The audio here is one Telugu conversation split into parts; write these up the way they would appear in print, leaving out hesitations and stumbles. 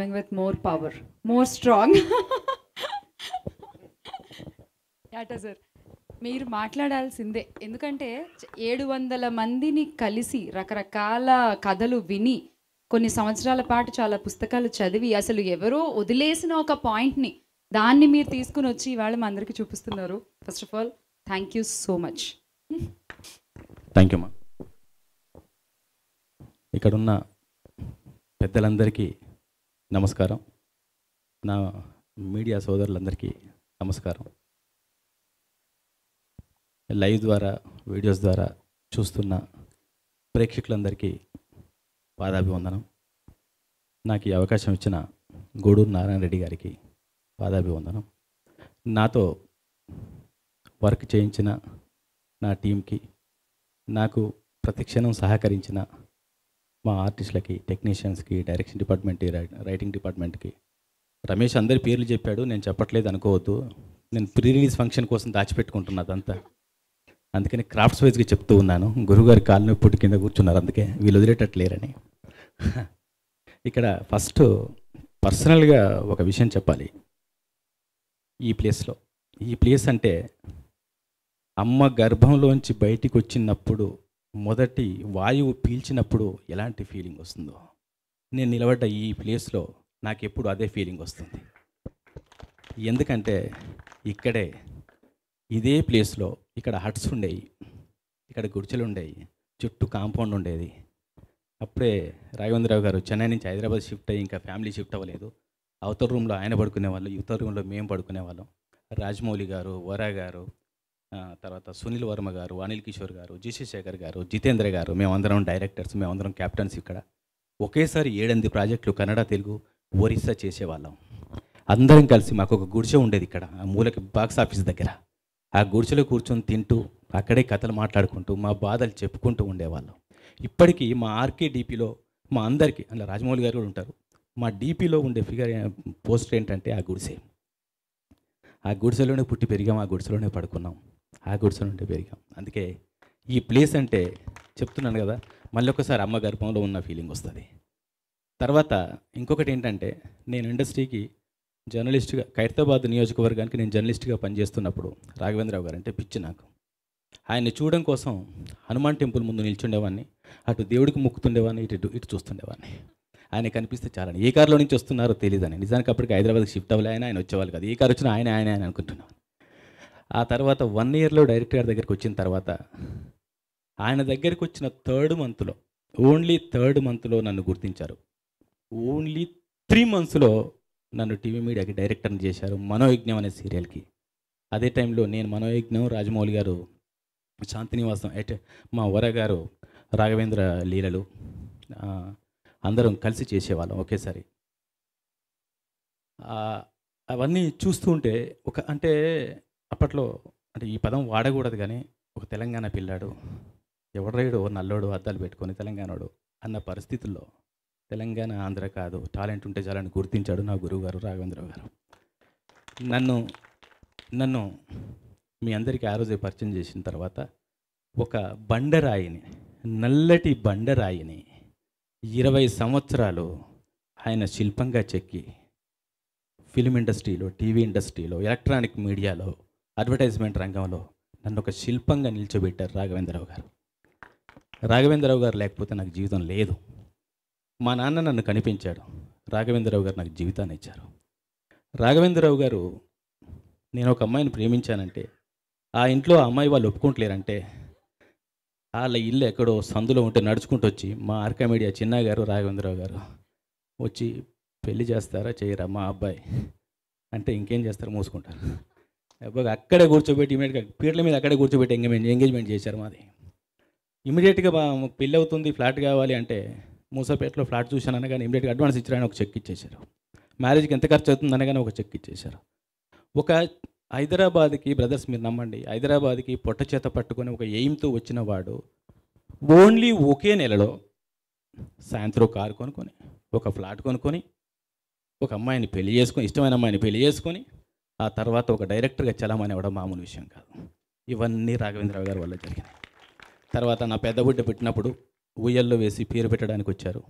coming with more power, more strong. యాట సార్ మీరు మాట్లాడాల్సిందే. ఎందుకంటే 700 మందిని కలిసి రకరకాల కథలు విని కొన్ని సంవత్సరాల పాటు చాలా పుస్తకాలు చదివి అసలు ఎవరో వదిలేసిన ఒక పాయింట్ని దాన్ని మీరు తీసుకుని వచ్చి ఇవాళ మా అందరికీ చూపిస్తున్నారు. First of all thank you so much. Thank you మా. ఇక్కడున్న పెద్దలందరికీ నమస్కారం. నా మీడియా సోదరులందరికీ నమస్కారం. లైవ్ ద్వారా వీడియోస్ ద్వారా చూస్తున్న ప్రేక్షకులందరికీ పాదాభివందనం. నాకు ఈ అవకాశం ఇచ్చిన గూడూరు నారాయణ రెడ్డి గారికి పాదాభివందనం. నాతో వర్క్ చేయించిన నా టీంకి, నాకు ప్రతిక్షణం సహకరించిన మా ఆర్టిస్టులకి, టెక్నీషియన్స్కి, డైరెక్షన్ డిపార్ట్మెంట్కి, రైటింగ్ డిపార్ట్మెంట్కి. రమేష్ అందరి పేర్లు చెప్పాడు, నేను చెప్పట్లేదు అనుకోవద్దు. నేను ప్రీ రిలీజ్ ఫంక్షన్ కోసం దాచిపెట్టుకుంటున్నా అదంతా. అందుకని క్రాఫ్ట్స్ వైజ్గా చెప్తూ ఉన్నాను. గురువుగారి కాలు నొప్పి కింద కూర్చున్నారు, అందుకే వీళ్ళు వదిలేటట్లేరని. ఇక్కడ ఫస్ట్ పర్సనల్గా ఒక విషయం చెప్పాలి. ఈ ప్లేస్ అంటే అమ్మ గర్భంలోంచి బయటికి వచ్చినప్పుడు మొదటి వాయువు పీల్చినప్పుడు ఎలాంటి ఫీలింగ్ వస్తుందో, నేను నిలబడ్డ ఈ ప్లేస్లో నాకు ఎప్పుడు అదే ఫీలింగ్ వస్తుంది. ఎందుకంటే ఇక్కడే ఇదే ప్లేస్లో ఇక్కడ హట్స్ ఉండేవి, ఇక్కడ గుడిచెలు ఉండేవి, చుట్టూ కాంపౌండ్ ఉండేది. అప్పుడే రాఘవేంద్రరావు గారు చెన్నై నుంచి హైదరాబాద్ షిఫ్ట్ అయ్యి ఇంకా ఫ్యామిలీ షిఫ్ట్ అవ్వలేదు. అవతల రూమ్లో ఆయన పడుకునేవాళ్ళు, యువతల రూమ్లో మేము పడుకునేవాళ్ళం. రాజమౌళి గారు, వరా గారు, తర్వాత సునీల్ వర్మ గారు, అనిల్ కిషోర్ గారు, జీసీ శేఖర్ గారు, జితేంద్ర గారు, మేమందరం డైరెక్టర్స్, మేమందరం క్యాప్టెన్స్. ఇక్కడ ఒకేసారి 7 ప్రాజెక్టులు కన్నడ, తెలుగు, ఒరిస్సా చేసేవాళ్ళం. అందరం కలిసి మాకు ఒక గుడిసె ఉండేది ఇక్కడ ఆ మూలకి బాక్స్ ఆఫీస్ దగ్గర. ఆ గుడిసెలో కూర్చొని తింటూ అక్కడే కథలు మాట్లాడుకుంటూ మా బాధలు చెప్పుకుంటూ ఉండేవాళ్ళం. ఇప్పటికీ మా ఆర్కే డీపీలో మా అందరికీ, అందులో రాజమౌళి గారు కూడా ఉంటారు, మా డీపీలో ఉండే ఫిగర్ పోస్టర్ ఏంటంటే ఆ గుడిసె. ఆ గుడిసెలోనే పుట్టి పెరిగాం, ఆ గుడిసెలోనే పడుకున్నాం, ఆ గుడిసె నుండి పెరిగాం. అందుకే ఈ ప్లేస్ అంటే చెప్తున్నాను కదా, మళ్ళీ ఒకసారి అమ్మ గర్భంలో ఉన్న ఫీలింగ్ వస్తుంది. తర్వాత ఇంకొకటి ఏంటంటే, నేను ఇండస్ట్రీకి జర్నలిస్ట్గా, ఖైరతాబాద్ నియోజకవర్గానికి నేను జర్నలిస్ట్గా పనిచేస్తున్నప్పుడు రాఘవేంద్రరావు గారు అంటే పిచ్చి నాకు. ఆయన్ని చూడడం కోసం హనుమాన్ టెంపుల్ ముందు నిల్చుండేవాడిని, అటు దేవుడికి మొక్కుతుండేవాడిని, ఇటు చూస్తుండేవాడిని. ఆయన కనిపిస్తే చాలని. ఏ కారులో నుంచి వస్తున్నారో తెలియదని. నిజానికి అప్పటికి హైదరాబాద్కి షిఫ్ట్ అవ్వలే, ఆయన వచ్చేవాళ్ళు కాదు. ఏ కారు వచ్చినా ఆయన అనుకుంటున్నాను. ఆ తర్వాత 1 ఇయర్లో డైరెక్టర్ గారి దగ్గరికి వచ్చిన తర్వాత ఆయన దగ్గరికి వచ్చిన 3rd మంత్లో, ఓన్లీ 3rd మంత్లో నన్ను గుర్తించారు. ఓన్లీ 3 మంత్స్లో నన్ను టీవీ మీడియాకి డైరెక్టర్ని చేశారు, మనోయజ్ఞం అనే సీరియల్కి. అదే టైంలో నేను మనోయజ్ఞం, రాజమౌళి గారు శాంతినివాసం, మా వర గారు రాఘవేంద్ర లీలలు, అందరం కలిసి చేసేవాళ్ళం ఒకేసారి. అవన్నీ చూస్తూ ఉంటే అంటే అప్పట్లో, అంటే ఈ పదం వాడకూడదు కానీ, ఒక తెలంగాణ పిల్లాడు, ఎవడరేడు నల్లోడు అద్దాలు పెట్టుకొని తెలంగాణోడు అన్న పరిస్థితుల్లో, తెలంగాణ ఆంధ్ర కాదు, టాలెంట్ ఉంటే చాలని గుర్తించాడు నా గురువు గారు రాఘవేంద్రరావు గారు. నన్ను మీ అందరికీ ఆ రోజే పరిచయం చేసిన తర్వాత ఒక బండరాయిని, నల్లటి బండరాయిని 20 సంవత్సరాలు ఆయన శిల్పంగా చెక్కి ఫిల్మ్ ఇండస్ట్రీలో, టీవీ ఇండస్ట్రీలో, ఎలక్ట్రానిక్ మీడియాలో, అడ్వర్టైజ్మెంట్ రంగంలో నన్ను ఒక శిల్పంగా నిల్చోబెట్టారు రాఘవేంద్రరావు గారు. రాఘవేంద్రరావు గారు లేకపోతే నాకు జీవితం లేదు. మా నాన్న నన్ను కనిపించాడు, రాఘవేంద్రరావు గారు నాకు జీవితాన్ని ఇచ్చారు. రాఘవేంద్రరావు గారు, నేను ఒక అమ్మాయిని ప్రేమించానంటే ఆ ఇంట్లో ఆ అమ్మాయి వాళ్ళు ఒప్పుకుంటలేరంటే, వాళ్ళ ఇల్లు ఎక్కడో సందులో ఉంటే నడుచుకుంటూ వచ్చి మా ఆర్కా మీడియా చిన్న గారు, రాఘవేంద్రరావు గారు వచ్చి పెళ్లి చేస్తారా చేయరా మా అబ్బాయి అంటే, ఇంకేం చేస్తారు, మూసుకుంటారు. అబ్బాయి అక్కడే కూర్చోబెట్టి ఇమీడియట్గా పీటల మీద అక్కడే కూర్చోబెట్టి ఎంగేజ్మెంట్ చేశారు మాది. ఇమీడియట్గా పెళ్ళి అవుతుంది, ఫ్లాట్ కావాలి అంటే, మూసాపేటలో ఫ్లాట్ చూశాను అనగానే ఇమీడియట్గా అడ్వాన్స్ ఇచ్చారని ఒక చెక్ ఇచ్చేశారు. మ్యారేజ్కి ఎంత ఖర్చు అవుతుంది అనగానే ఒక చెక్ ఇచ్చేశారు. ఒక హైదరాబాద్కి, బ్రదర్స్ మీరు నమ్మండి, హైదరాబాద్కి పొట్ట చేత పట్టుకొని ఒక ఎయిమ్తో వచ్చిన వాడు ఓన్లీ ఒకే నెలలో సాయంత్రం కారు కొనుక్కొని, ఒక ఫ్లాట్ కొనుక్కొని, ఒక అమ్మాయిని పెళ్లి చేసుకొని, ఇష్టమైన అమ్మాయిని పెళ్లి చేసుకొని, ఆ తర్వాత ఒక డైరెక్టర్గా చలామణి అవ్వడం మామూలు విషయం కాదు. ఇవన్నీ రాఘవేంద్రరావు గారి వల్ల జరిగినాయి. తర్వాత నా పెద్ద బిడ్డ పెట్టినప్పుడు ఉయ్యల్లో వేసి పేరు పెట్టడానికి వచ్చారు.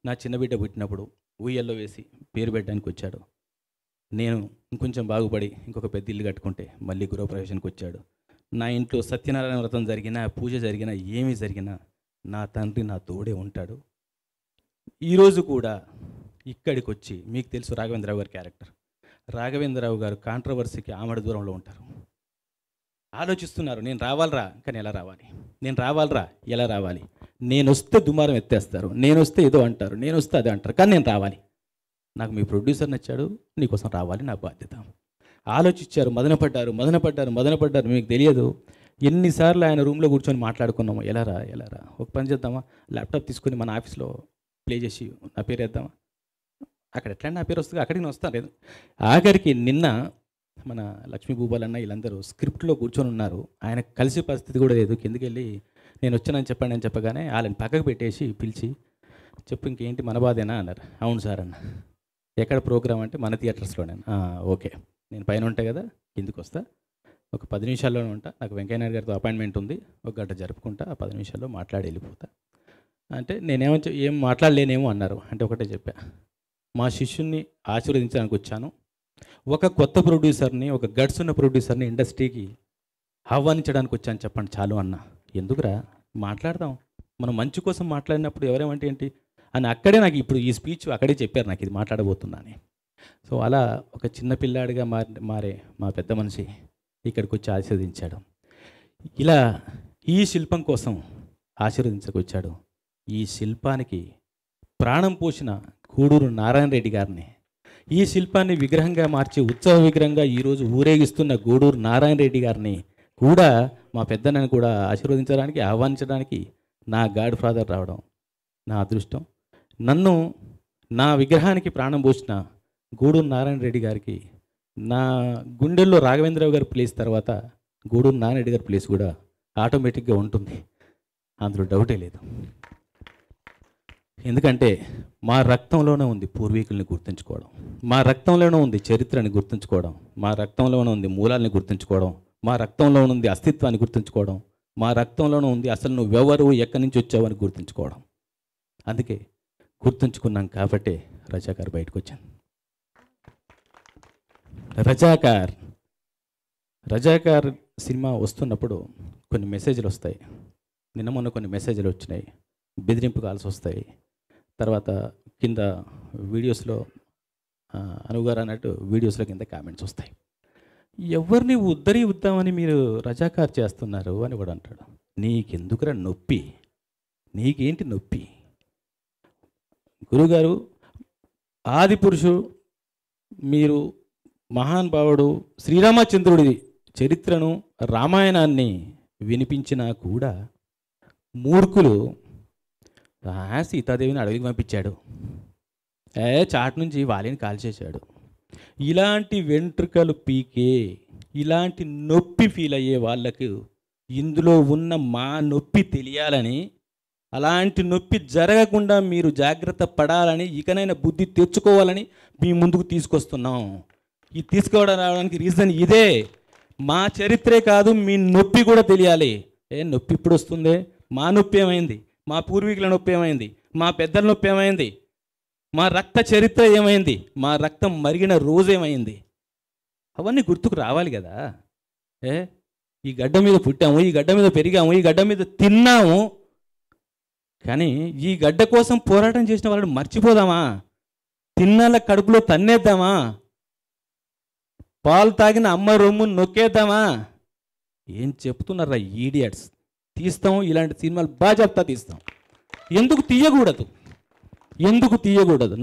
నా చిన్న బిడ్డ పుట్టినప్పుడు ఊయల్లో వేసి పేరు పెట్టడానికి వచ్చాడు. నేను ఇంకొంచెం బాగుపడి ఇంకొక పెద్ద ఇల్లు కట్టుకుంటే మళ్ళీ గృహప్రవేశానికి వచ్చాడు. నా ఇంట్లో సత్యనారాయణ వ్రతం జరిగినా, పూజ జరిగినా, ఏమి జరిగినా నా తండ్రి నా తోడే ఉంటాడు. ఈరోజు కూడా ఇక్కడికి వచ్చి, మీకు తెలుసు రాఘవేంద్రరావు గారి క్యారెక్టర్, రాఘవేంద్రరావు గారు కాంట్రవర్సీకి ఆమడ దూరంలో ఉంటారు. ఆలోచిస్తున్నారు, నేను రావాలరా కానీ ఎలా రావాలి, నేను రావాలరా ఎలా రావాలి, నేను వస్తే దుమారం ఎత్తేస్తారు, నేను వస్తే ఏదో అంటారు, నేను వస్తే అదే అంటారు, కానీ నేను రావాలి. నాకు మీ ప్రొడ్యూసర్ నచ్చాడు, నీకోసం రావాలి, నా బాధ్యత. ఆలోచించారు, మదనపడ్డారు. మీకు తెలియదు ఎన్నిసార్లు ఆయన రూమ్లో కూర్చొని మాట్లాడుకున్నాము, ఎలా రా ఒక పని చేద్దామా, ల్యాప్టాప్ తీసుకుని మన ఆఫీస్లో ప్లే చేసి నా పేరు వేద్దామా, అక్కడ ఎట్లా నా పేరు వస్తుంది, అక్కడికి నేను వస్తాను లేదు. ఆఖరికి నిన్న మన లక్ష్మీ భూపాల్ అన్న వీళ్ళందరూ స్క్రిప్ట్లో కూర్చొని ఉన్నారు, ఆయన కలిసే పరిస్థితి కూడా లేదు. కిందకి వెళ్ళి నేను వచ్చానని చెప్పండి అని చెప్పగానే వాళ్ళని పక్కకు పెట్టేసి పిలిచి, చెప్పు ఇంకేంటి మన బాధేనా అన్నారు. అవును సార్ అన్న. ఎక్కడ ప్రోగ్రామ్ అంటే మన థియేటర్స్లోనే. ఓకే, నేను పైన ఉంటా కదా, కిందికి వస్తా, ఒక 10 నిమిషాల్లోనే ఉంటా, నాకు వెంకయ్య నాయుడు గారితో అపాయింట్మెంట్ ఉంది, ఒక గంట జరుపుకుంటా, ఆ 10 నిమిషాల్లో మాట్లాడి వెళ్ళిపోతా అంటే ఏం మాట్లాడలేనేమో అన్నారు. అంటే ఒకటే చెప్పా, మా శిష్యుణ్ణి ఆశీర్వదించడానికి వచ్చాను, ఒక కొత్త ప్రొడ్యూసర్ని, ఒక గట్స్ ఉన్న ప్రొడ్యూసర్ని ఇండస్ట్రీకి ఆహ్వానించడానికి వచ్చాను చెప్పండి చాలు అన్న. ఎందుకురా, మాట్లాడదాం, మనం మంచి కోసం మాట్లాడినప్పుడు ఎవరేమంటే ఏంటి అని అక్కడే నాకు ఇప్పుడు ఈ స్పీచ్ అక్కడే చెప్పారు నాకు ఇది మాట్లాడబోతున్నా అని. సో అలా ఒక చిన్న పిల్లాడిగా మారే మా పెద్ద మనిషి ఇక్కడికి వచ్చి ఆశీర్వదించాడు. ఇలా ఈ శిల్పం కోసం ఆశీర్వదించకొచ్చాడు. ఈ శిల్పానికి ప్రాణం పోసిన గూడూరు నారాయణ రెడ్డి గారిని, ఈ శిల్పాన్ని విగ్రహంగా మార్చి ఉత్సవ విగ్రహంగా ఈరోజు ఊరేగిస్తున్న గూడూరు నారాయణ రెడ్డి గారిని కూడా మా పెద్దన్నని కూడా ఆశీర్వదించడానికి, ఆహ్వానించడానికి నా గాడ్ ఫాదర్ రావడం నా అదృష్టం. నన్ను నా విగ్రహానికి ప్రాణం పోసిన గూడూరు నారాయణ రెడ్డి గారికి నా గుండెల్లో రాఘవేంద్రరావు గారి ప్లేస్ తర్వాత గూడూరు నారాయణ రెడ్డి గారి ప్లేస్ కూడా ఆటోమేటిక్గా ఉంటుంది, అందులో డౌటే లేదు. ఎందుకంటే మా రక్తంలోనే ఉంది పూర్వీకుల్ని గుర్తుంచుకోవడం, మా రక్తంలోనే ఉంది చరిత్రని గుర్తుంచుకోవడం, మా రక్తంలోనే ఉంది మూలాల్ని గుర్తుంచుకోవడం, మా రక్తంలో ఉంది అస్తిత్వాన్ని గుర్తుంచుకోవడం, మా రక్తంలోనే ఉంది అసలు నువ్వెవరు ఎక్కడి నుంచి వచ్చావని గుర్తుంచుకోవడం. అందుకే గుర్తుంచుకున్నాం కాబట్టే రజాకార్ బయటకు వచ్చాను. రజాకార్ సినిమా వస్తున్నప్పుడు కొన్ని మెసేజ్లు వస్తాయి, నిన్న మొన్న కొన్ని మెసేజ్లు వచ్చినాయి, బెదిరింపు కాల్స్ వస్తాయి, తర్వాత కింద వీడియోస్లో అనుగారు అన్నట్టు వీడియోస్లో కింద కామెంట్స్ వస్తాయి. ఎవరిని ఉద్ధరిద్దామని మీరు రజాకార్ చేస్తున్నారు అని కూడా అంటాడు. నీకెందుకురా నొప్పి, నీకేంటి నొప్పి? గురుగారు ఆది పురుషుడు, మీరు మహానుభావుడు శ్రీరామచంద్రుడి చరిత్రను రామాయణాన్ని వినిపించినా కూడా మూర్ఖులు సీతాదేవిని అడవికి పంపించాడు, చాటు నుంచి వాలిని కాల్చేశాడు, ఇలాంటి వెంట్రుకలు పీకే, ఇలాంటి నొప్పి ఫీల్ అయ్యే వాళ్ళకు ఇందులో ఉన్న మా నొప్పి తెలియాలని, అలాంటి నొప్పి జరగకుండా మీరు జాగ్రత్త పడాలని, ఇకనైనా బుద్ధి తెచ్చుకోవాలని మీ ముందుకు తీసుకొస్తున్నాం. ఈ రావడానికి రీజన్ ఇదే. మా చరిత్రే కాదు, మీ నొప్పి కూడా తెలియాలి. నొప్పి ఇప్పుడు వస్తుంది, మా నొప్పి ఏమైంది, మా పూర్వీకుల నొప్పి ఏమైంది, మా పెద్దల నొప్పి ఏమైంది, మా రక్త చరిత్ర ఏమైంది, మా రక్తం మరిగిన రోజు ఏమైంది, అవన్నీ గుర్తుకు రావాలి కదా. ఈ గడ్డ మీద పుట్టాము, ఈ గడ్డ మీద పెరిగాము, ఈ గడ్డ మీద తిన్నాము, కానీ ఈ గడ్డ కోసం పోరాటం చేసిన వాళ్ళని మర్చిపోదామా? తిన్నాళ్ళ కడుపులో తన్నేద్దామా? పాలు తాగిన అమ్మ రొమ్ము నొక్కేద్దామా? ఏం చెప్తున్నారా ఈడియట్స్? తీస్తాం, ఇలాంటి సినిమాలు బాగా తీస్తాం. ఎందుకు తీయకూడదు?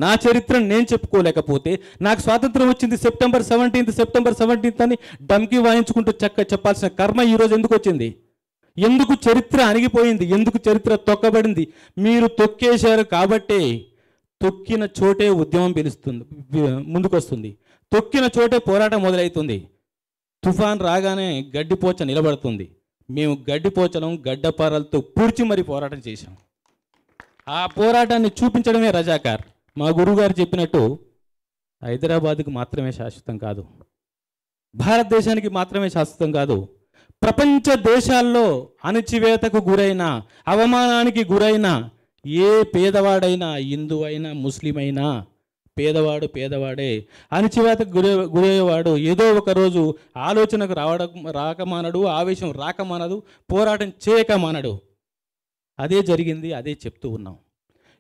నా చరిత్రను నేను చెప్పుకోలేకపోతే, నాకు స్వాతంత్రం వచ్చింది సెప్టెంబర్ 17 అని డమ్కి వాయించుకుంటూ చెప్పాల్సిన కర్మ ఈరోజు ఎందుకు వచ్చింది? ఎందుకు చరిత్ర అణిగిపోయింది? ఎందుకు చరిత్ర తొక్కబడింది? మీరు తొక్కేశారు కాబట్టే తొక్కిన చోటే ఉద్యమం పిలుస్తుంది, ముందుకొస్తుంది. తొక్కిన చోటే పోరాటం మొదలవుతుంది. తుఫాన్ రాగానే గడ్డిపోచ నిలబడుతుంది. మేము గడ్డిపోచలం గడ్డపారలతో పూడ్చి మరీ పోరాటం చేశాం. ఆ పోరాటాన్ని చూపించడమే రజాకార్. మా గురువుగారు చెప్పినట్టు హైదరాబాద్కు మాత్రమే శాశ్వతం కాదు, భారతదేశానికి మాత్రమే శాశ్వతం కాదు, ప్రపంచ దేశాల్లో అణచివేతకు గురైన, అవమానానికి గురైన ఏ పేదవాడైనా, హిందూ అయినా, ముస్లిం అయినా, పేదవాడు పేదవాడే. అణచివేతకు గురయ్యేవాడు ఏదో ఒక రోజు ఆలోచనకు రాకమానడు, ఆవేశం రాకమానదు, పోరాటం చేయకమానడు. అదే జరిగింది, అదే చెప్తూ ఉన్నాం.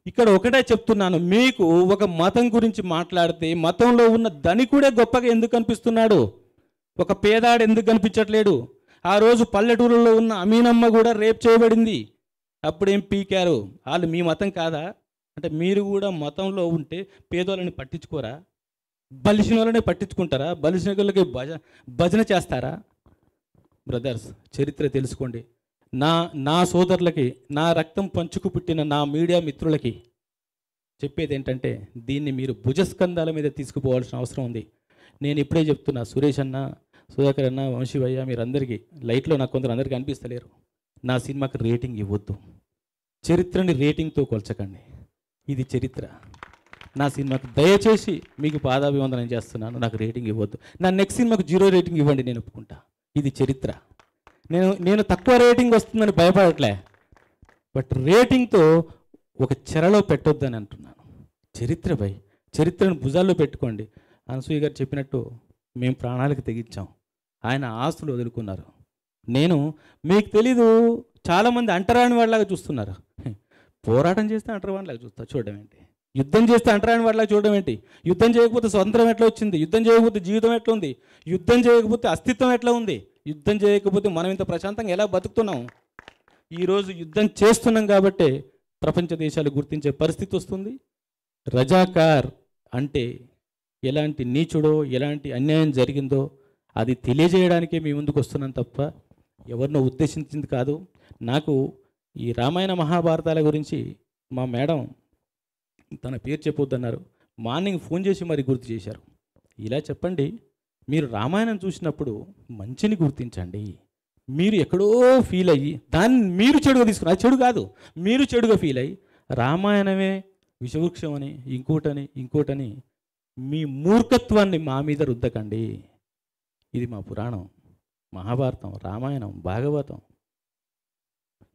ఇక్కడ ఒకటే చెప్తున్నాను, మీకు ఒక మతం గురించి మాట్లాడితే మతంలో ఉన్న ధనికుడే గొప్పగా ఎందుకు కనిపిస్తున్నాడు? ఒక పేదాడు ఎందుకు కనిపించట్లేడు? ఆ రోజు పల్లెటూరులో ఉన్న అమీనమ్మ కూడా రేప్ చేయబడింది. అప్పుడేం పీకారు? వాళ్ళు మీ మతం కాదా? అంటే మీరు కూడా మతంలో ఉంటే పేదోళ్ళని పట్టించుకోరా? బలిసిన వాళ్ళని పట్టించుకుంటారా? బలిసిన వాళ్ళకి భజన చేస్తారా? బ్రదర్స్, చరిత్ర తెలుసుకోండి. నా సోదరులకి, నా రక్తం పంచుకు పుట్టిన నా మీడియా మిత్రులకి చెప్పేది ఏంటంటే, దీన్ని మీరు భుజస్కంధాల మీద తీసుకుపోవాల్సిన అవసరం ఉంది. నేను ఇప్పుడే చెప్తున్నా, సురేష్ అన్న, సుధాకర్ అన్న, వంశీభయ్య, మీరందరికీ లైట్లో నాకు కొందరు అందరికీ అనిపిస్తలేరు. నా సినిమాకి రేటింగ్ ఇవ్వద్దు. చరిత్రని రేటింగ్తో కొల్చకండి. ఇది చరిత్ర. నా సినిమాకి దయచేసి మీకు పాదాభివందనం చేస్తున్నాను. నాకు రేటింగ్ ఇవ్వద్దు. నా నెక్స్ట్ సినిమాకు 0 రేటింగ్ ఇవ్వండి, నేను ఒప్పుకుంటా. ఇది చరిత్ర. నేను తక్కువ రేటింగ్ వస్తుందని భయపడట్లే, బట్ రేటింగ్తో ఒక చెరలో పెట్టొద్దని అంటున్నాను. చరిత్ర భయ్, చరిత్రను భుజాల్లో పెట్టుకోండి. అనసూయ గారు చెప్పినట్టు మేము ప్రాణాలకు తెగించాం, ఆయన ఆస్తులు వదులుకున్నారు. మీకు తెలీదు, చాలామంది అంటరాని వాళ్ళలాగా చూస్తున్నారు. పోరాటం చేస్తే అంటరానిలాగా చూడడం ఏంటి? యుద్ధం చేస్తే అంటరాని వాళ్ళలాగా చూడడం ఏంటి? యుద్ధం చేయకపోతే స్వతంత్రం ఎట్లా వచ్చింది? యుద్ధం చేయకపోతే జీవితం ఎట్లా ఉంది? యుద్ధం చేయకపోతే అస్తిత్వం ఎట్లా ఉంది? యుద్ధం చేయకపోతే మనం ఇంత ప్రశాంతంగా ఎలా బతుకుతున్నాం? ఈరోజు యుద్ధం చేస్తున్నాం కాబట్టే ప్రపంచ దేశాలు గుర్తించే పరిస్థితి వస్తుంది. రజాకార్ అంటే ఎలాంటి నీచుడో, ఎలాంటి అన్యాయం జరిగిందో అది తెలియజేయడానికే మీ ముందుకు వస్తున్నాం తప్ప ఎవరినో ఉద్దేశించింది కాదు. నాకు ఈ రామాయణ మహాభారతాల గురించి మా మేడం తన పేరు చెప్పొద్దన్నారు. మార్నింగ్ ఫోన్ చేసి మరి గుర్తు చేశారు. ఇలా చెప్పండి, మీరు రామాయణం చూసినప్పుడు మంచిని గుర్తించండి. మీరు ఎక్కడో ఫీల్ అయ్యి దాన్ని మీరు చెడుగా తీసుకున్నారు. అది చెడు కాదు, మీరు చెడుగా ఫీల్ అయ్యి రామాయణమే విషవృక్షం అని, ఇంకోటని మీ మూర్ఖత్వాన్ని మా మీద రుద్దకండి. ఇది మా పురాణం, మహాభారతం, రామాయణం, భాగవతం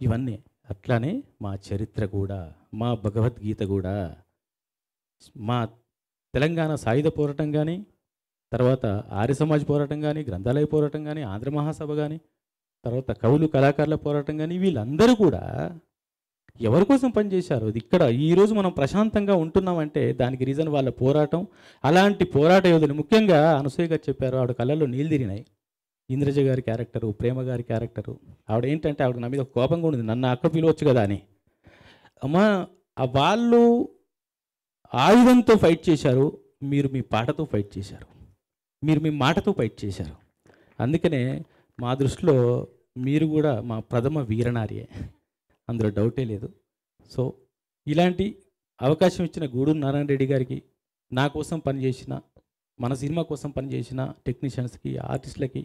ఇవన్నీ. అట్లానే మా చరిత్ర కూడా, మా భగవద్గీత కూడా, మా తెలంగాణ సాయుధ పోరాటం కానీ, తర్వాత ఆర్య సమాజ్ పోరాటం కానీ, గ్రంథాలయ పోరాటం కానీ, ఆంధ్ర మహాసభ కానీ, తర్వాత కవులు కళాకారుల పోరాటం కానీ, వీళ్ళందరూ కూడా ఎవరి కోసం పనిచేశారు? ఇది ఇక్కడ ఈరోజు మనం ప్రశాంతంగా ఉంటున్నామంటే దానికి రీజన్ వాళ్ళ పోరాటం. అలాంటి పోరాట యోధులు, ముఖ్యంగా అనసూయ గారు చెప్పారు, ఆవిడ కళ్ళల్లో నీళ్ళు తిరిగినాయి. ఇంద్రజ గారి క్యారెక్టరు, ప్రేమ గారి క్యారెక్టరు, ఆవిడ ఏంటంటే ఆవిడ నా మీద కోపంగా ఉంది, నన్ను అక్క పిలవచ్చు కదా అని. అమ్మా, వాళ్ళు ఆయుధంతో ఫైట్ చేశారు, మీరు మీ పాటతో ఫైట్ చేశారు, మీరు మీ మాటతో ఫైట్ చేశారు. అందుకనే మా దృష్టిలో మీరు కూడా మా ప్రథమ వీరనారియే, అందులో డౌటే లేదు. సో ఇలాంటి అవకాశం ఇచ్చిన గూడూరు నారాయణ రెడ్డి గారికి, నా కోసం పనిచేసిన, మన సినిమా కోసం పనిచేసిన టెక్నీషియన్స్కి, ఆర్టిస్టులకి,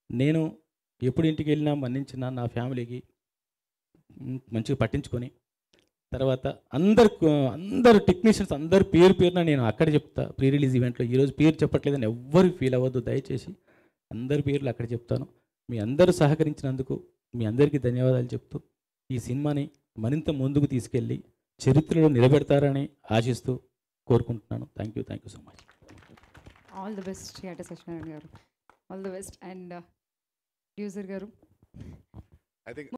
నేను ఎప్పుడు ఇంటికి వెళ్ళినా మన్నించిన నా ఫ్యామిలీకి మంచిగా పట్టించుకొని, తర్వాత అందరు టెక్నీషియన్స్ అందరు పేరున నేను అక్కడ చెప్తా. ప్రీ రిలీజ్ ఈవెంట్లో ఈరోజు పేరు చెప్పట్లేదని ఎవ్వరు ఫీల్ అవ్వద్దు దయచేసి. అందరి పేర్లు అక్కడ చెప్తాను. మీ అందరూ సహకరించినందుకు మీ అందరికీ ధన్యవాదాలు చెప్తూ ఈ సినిమాని మరింత ముందుకు తీసుకెళ్ళి చరిత్రలో నిలబెడతారని ఆశిస్తూ కోరుకుంటున్నాను. Thank you so much. All the best theatre Satyanarayana garu, all the best. And producer garu, I think